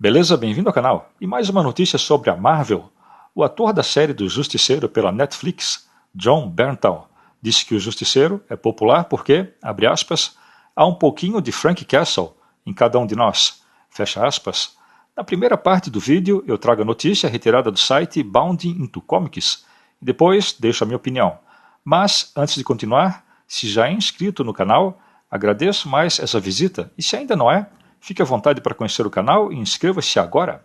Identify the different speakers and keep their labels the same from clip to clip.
Speaker 1: Beleza? Bem-vindo ao canal. E mais uma notícia sobre a Marvel. O ator da série do Justiceiro pela Netflix, Jon Bernthal, disse que o Justiceiro é popular porque, abre aspas, há um pouquinho de Frank Castle em cada um de nós, fecha aspas. Na primeira parte do vídeo eu trago a notícia retirada do site Bounding into Comics e depois deixo a minha opinião. Mas, antes de continuar, se já é inscrito no canal, agradeço mais essa visita e se ainda não é, fique à vontade para conhecer o canal e inscreva-se agora.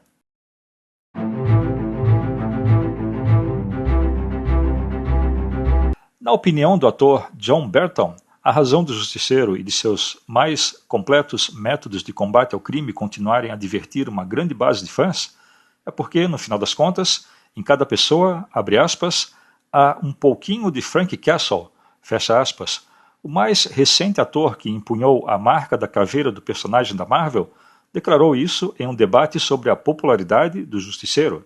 Speaker 1: Na opinião do ator Jon Bernthal, a razão do Justiceiro e de seus mais completos métodos de combate ao crime continuarem a divertir uma grande base de fãs é porque, no final das contas, em cada pessoa, abre aspas, há um pouquinho de Frank Castle, fecha aspas. O mais recente ator que empunhou a marca da caveira do personagem da Marvel declarou isso em um debate sobre a popularidade do Justiceiro.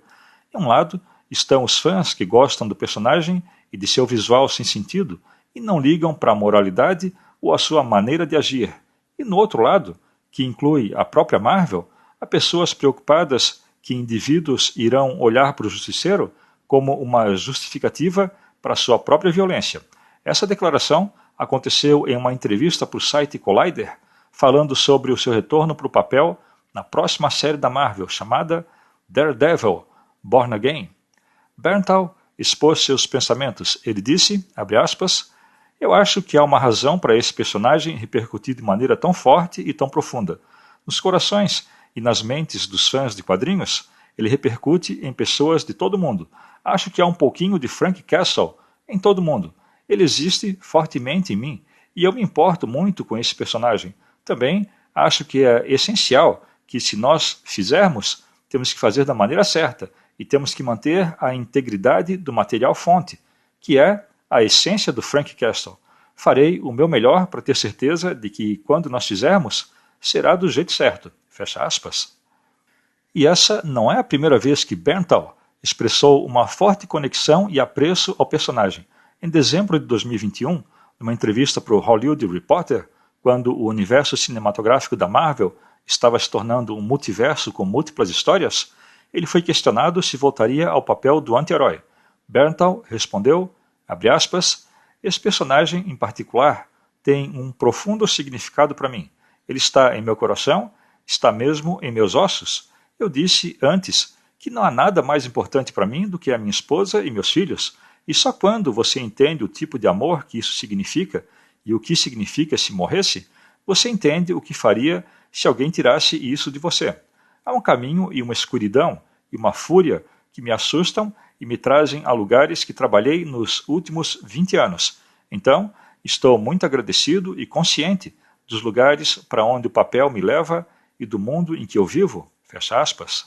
Speaker 1: Em um lado estão os fãs que gostam do personagem e de seu visual sem sentido e não ligam para a moralidade ou a sua maneira de agir. E no outro lado, que inclui a própria Marvel, há pessoas preocupadas que indivíduos irão olhar para o Justiceiro como uma justificativa para a sua própria violência. Essa declaração aconteceu em uma entrevista para o site Collider, falando sobre o seu retorno para o papel na próxima série da Marvel, chamada Daredevil, Born Again. Bernthal expôs seus pensamentos. Ele disse, abre aspas, eu acho que há uma razão para esse personagem repercutir de maneira tão forte e tão profunda. Nos corações e nas mentes dos fãs de quadrinhos, ele repercute em pessoas de todo mundo. Acho que há um pouquinho de Frank Castle em todo mundo. Ele existe fortemente em mim e eu me importo muito com esse personagem. Também acho que é essencial que, se nós fizermos, temos que fazer da maneira certa e temos que manter a integridade do material fonte, que é a essência do Frank Castle. Farei o meu melhor para ter certeza de que, quando nós fizermos, será do jeito certo. Fecha aspas. E essa não é a primeira vez que Bernthal expressou uma forte conexão e apreço ao personagem. Em dezembro de 2021, numa entrevista para o Hollywood Reporter, quando o universo cinematográfico da Marvel estava se tornando um multiverso com múltiplas histórias, ele foi questionado se voltaria ao papel do anti-herói. Bernthal respondeu, abre aspas, esse personagem em particular tem um profundo significado para mim. Ele está em meu coração, está mesmo em meus ossos. Eu disse antes que não há nada mais importante para mim do que a minha esposa e meus filhos, e só quando você entende o tipo de amor que isso significa e o que significa se morresse, você entende o que faria se alguém tirasse isso de você. Há um caminho e uma escuridão e uma fúria que me assustam e me trazem a lugares que trabalhei nos últimos 20 anos. Então, estou muito agradecido e consciente dos lugares para onde o papel me leva e do mundo em que eu vivo, fecha aspas.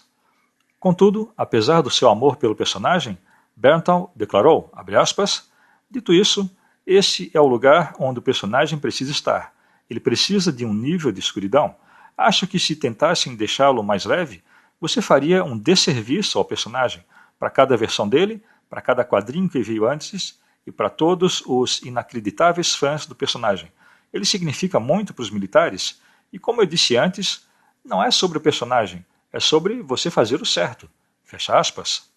Speaker 1: Contudo, apesar do seu amor pelo personagem, Bernthal declarou, abre aspas, dito isso, esse é o lugar onde o personagem precisa estar. Ele precisa de um nível de escuridão. Acho que se tentassem deixá-lo mais leve, você faria um desserviço ao personagem, para cada versão dele, para cada quadrinho que veio antes e para todos os inacreditáveis fãs do personagem. Ele significa muito para os militares e, como eu disse antes, não é sobre o personagem, é sobre você fazer o certo. Fecha aspas.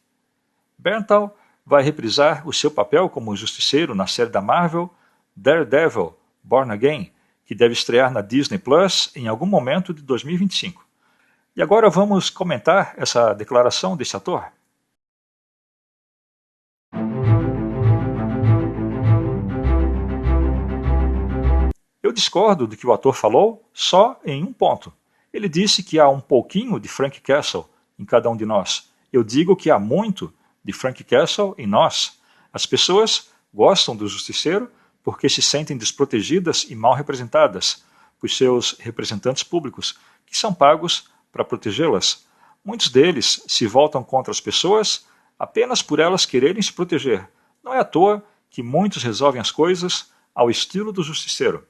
Speaker 1: Bernthal vai reprisar o seu papel como justiceiro na série da Marvel Daredevil, Born Again, que deve estrear na Disney Plus em algum momento de 2025. E agora vamos comentar essa declaração desse ator. Eu discordo do que o ator falou só em um ponto. Ele disse que há um pouquinho de Frank Castle em cada um de nós. Eu digo que há muito de Frank Castle em nós. As pessoas gostam do Justiceiro porque se sentem desprotegidas e mal representadas por seus representantes públicos, que são pagos para protegê-las. Muitos deles se voltam contra as pessoas apenas por elas quererem se proteger. Não é à toa que muitos resolvem as coisas ao estilo do Justiceiro.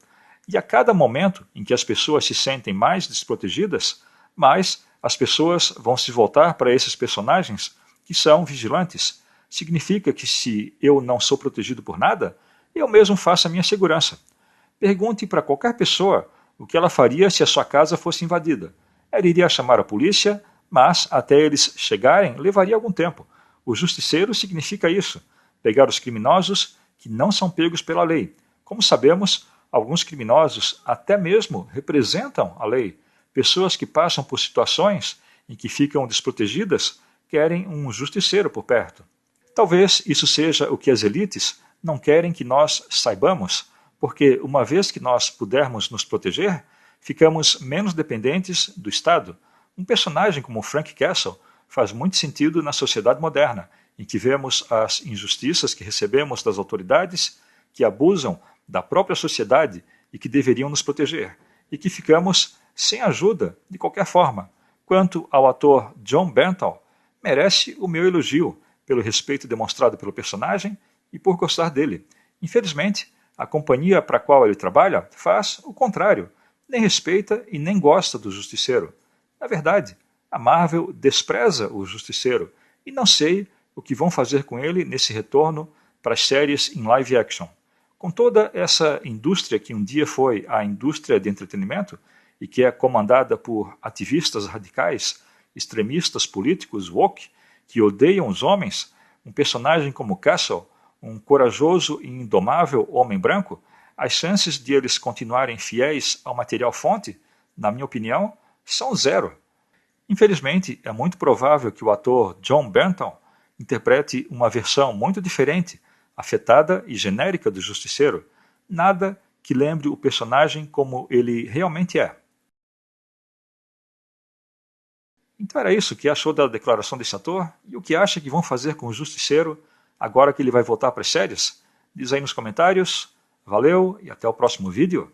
Speaker 1: E a cada momento em que as pessoas se sentem mais desprotegidas, mais as pessoas vão se voltar para esses personagens que são vigilantes. Significa que se eu não sou protegido por nada, eu mesmo faço a minha segurança. Pergunte para qualquer pessoa o que ela faria se a sua casa fosse invadida. Ela iria chamar a polícia, Mas, até eles chegarem, levaria algum tempo. O justiceiro significa isso, pegar os criminosos que não são pegos pela lei. Como sabemos, alguns criminosos até mesmo representam a lei. Pessoas que passam por situações em que ficam desprotegidas querem um justiceiro por perto. Talvez isso seja o que as elites não querem que nós saibamos, porque uma vez que nós pudermos nos proteger, ficamos menos dependentes do Estado. Um personagem como Frank Castle faz muito sentido na sociedade moderna, em que vemos as injustiças que recebemos das autoridades, que abusam da própria sociedade e que deveriam nos proteger, e que ficamos sem ajuda de qualquer forma. Quanto ao ator John Bernthal, merece o meu elogio pelo respeito demonstrado pelo personagem e por gostar dele. Infelizmente, a companhia para a qual ele trabalha faz o contrário, nem respeita e nem gosta do Justiceiro. Na verdade, a Marvel despreza o Justiceiro e não sei o que vão fazer com ele nesse retorno para as séries em live action. Com toda essa indústria que um dia foi a indústria de entretenimento e que é comandada por ativistas radicais, extremistas políticos woke, que odeiam os homens, um personagem como Castle, um corajoso e indomável homem branco, as chances de eles continuarem fiéis ao material fonte, na minha opinião, são zero. Infelizmente, é muito provável que o ator John Bernthal interprete uma versão muito diferente, afetada e genérica do Justiceiro, nada que lembre o personagem como ele realmente é. Então era isso. O que achou da declaração desse ator? E o que acha que vão fazer com o Justiceiro agora que ele vai voltar para as séries? Diz aí nos comentários. Valeu e até o próximo vídeo.